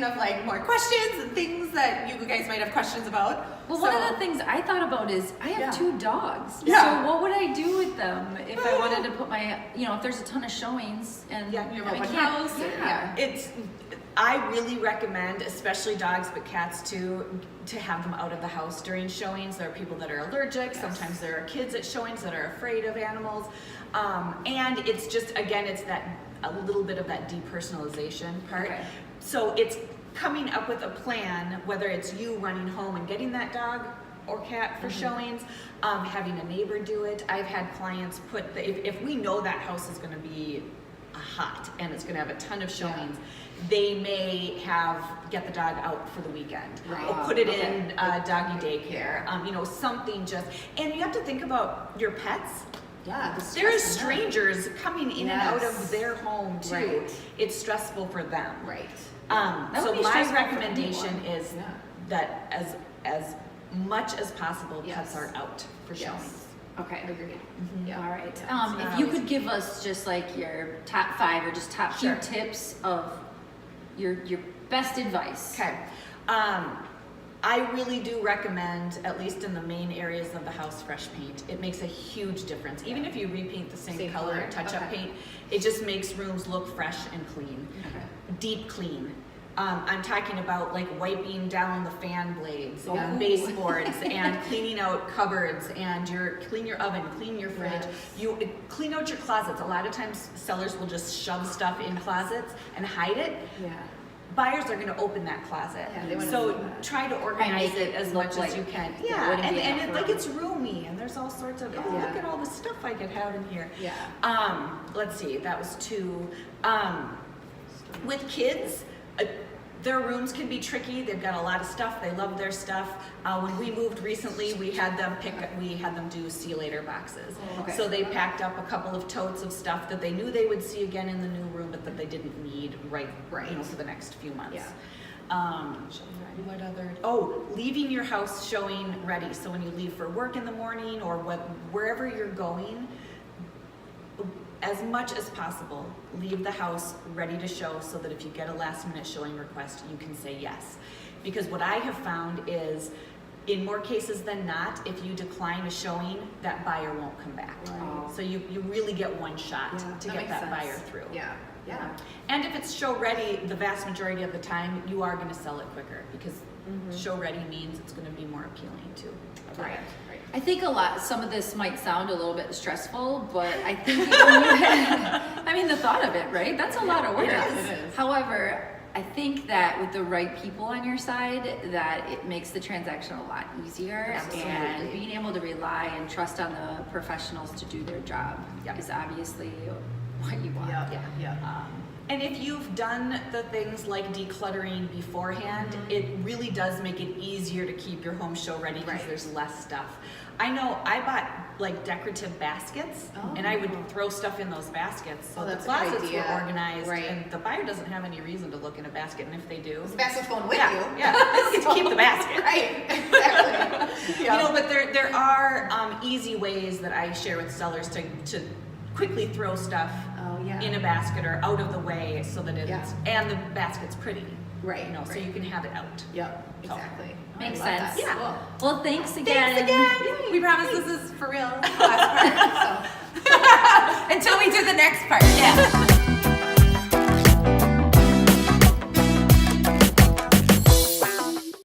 thinking of like more questions and things that you guys might have questions about. Well, one of the things I thought about is I have 2 dogs. Yeah. So what would I do with them if I wanted to put my, if there's a ton of showings and you have I one can't- house. Yeah. I really recommend, especially dogs but cats too, to have them out of the house during showings. There are people that are allergic. Yes. Sometimes there are kids at showings that are afraid of animals. And it's just, again, it's a little bit of that depersonalization part. Okay. So it's coming up with a plan, whether it's you running home and getting that dog or cat for showings, having a neighbor do it. I've had clients if we know that house is going to be hot and it's going to have a ton of showings, they may get the dog out for the weekend, or put it in doggy daycare, something just, and you have to think about your pets. Yeah. There are strangers coming in and out of their home too. Right. It's stressful for them. Right. So be my stressful for recommendation anyone. is that as much as possible, pets are out for showings. Okay. Agreed. All right. Yeah. If you could give us just like your top 5 or just top few Sure. tips of your best advice. Okay. I really do recommend, at least in the main areas of the house, fresh paint. It makes a huge difference. Even if you repaint the same color, color. touch-up Okay. paint, it just makes rooms look fresh and clean. Okay. Deep clean. I'm talking about like wiping down the fan blades Yeah. and baseboards and cleaning out cupboards and clean your oven, clean your fridge. Yes. You clean out your closets. A lot of times sellers will just shove stuff in closets and hide it. Yeah. Buyers are going to open that closet. Yeah, they wanna so see that. try to organize make it it as look much like as you can. there Yeah, wouldn't and, be and enough it, like room. it's roomy and there's all sorts of, oh, Yeah. look at all the stuff I could have in here. Yeah. Let's see, that was 2. With kids, their rooms can be tricky. They've got a lot of stuff. They love their stuff. When we moved recently, we had them do see you later boxes. Okay. So they packed up a couple of totes of stuff that they knew they would see again in the new room, but that they didn't need right. For the next few months. Yeah. What other? Oh, leaving your house showing ready. So when you leave for work in the morning or wherever you're going, as much as possible, leave the house ready to show so that if you get a last minute showing request, you can say yes. Because what I have found is, in more cases than not, if you decline a showing, that buyer won't come back. Right. So you really get one shot to that get makes that sense. buyer through. Yeah. Yeah. And if it's show ready, the vast majority of the time, you are going to sell it quicker because show ready means it's going to be more appealing to a buyer. Right. I think some of this might sound a little bit stressful, but I think the thought of it, right? That's a lot of work. It is. However, I think that with the right people on your side, that it makes the transaction a lot easier. Absolutely. And being able to rely and trust on the professionals to do their job is obviously what you want. Yeah. And if you've done the things like decluttering beforehand, it really does make it easier to keep your home show ready because there's less stuff. I know I bought like decorative baskets and I would throw stuff in those baskets so the that's a good closets idea. were organized Right. and the buyer doesn't have any reason to look in a basket, and if they do, The basket's going with yeah, you. yeah, they get to keep the basket. Right. Exactly. But there are easy ways that I share with sellers to quickly throw stuff in a basket or out of the way so that it's and the basket's pretty. Right. So you can have it out. Yep. Exactly. Makes I love sense. that. Yeah. Cool. Well, thanks again. Thanks again. We promise this is for real. Last part, so. Until we